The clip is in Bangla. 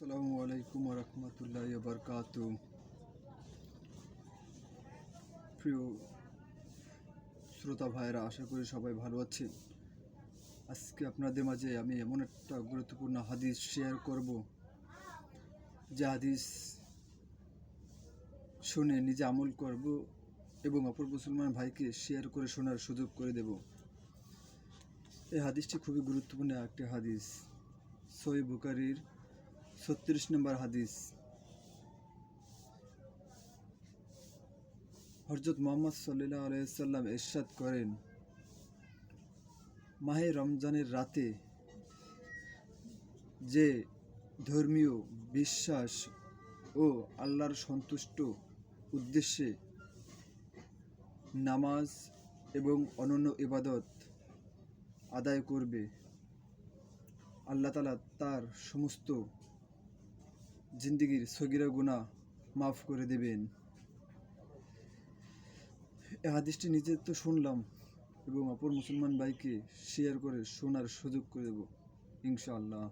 আসসালামু আলাইকুম রহমতুল্লাহি বারকাতু। প্রিয় শ্রোতা ভাইরা, আশা করি সবাই ভালো আছেন। আজকে আপনাদের মাঝে আমি এমন একটা গুরুত্বপূর্ণ হাদিস শেয়ার করব, যে হাদিস শুনে নিজে আমল করব এবং অপর মুসলমান ভাইকে শেয়ার করে শোনার সুযোগ করে দেব। এই হাদিসটি খুবই গুরুত্বপূর্ণ একটি হাদিস। সহিহ বুখারীর 36 নম্বর হাদিস। হযরত মুহাম্মদ সাল্লাল্লাহু আলাইহি ওয়াসাল্লাম ইরশাদ করেন, মাহে রমজানের রাতে যে ধর্মীয় বিশ্বাস ও আল্লাহর সন্তুষ্ট উদ্দেশ্যে নামাজ এবং অন্যান্য ইবাদত আদায় করবে, আল্লাহ তাআলা তার সমস্ত জিন্দেগির সগীরা গুনাহ মাফ করে দেবেন। এই হাদিসটি নিজে তো শুনলাম এবং অপর মুসলমান ভাইকে শেয়ার করে শোনার সুযোগ করে দেব ইনশাআল্লাহ।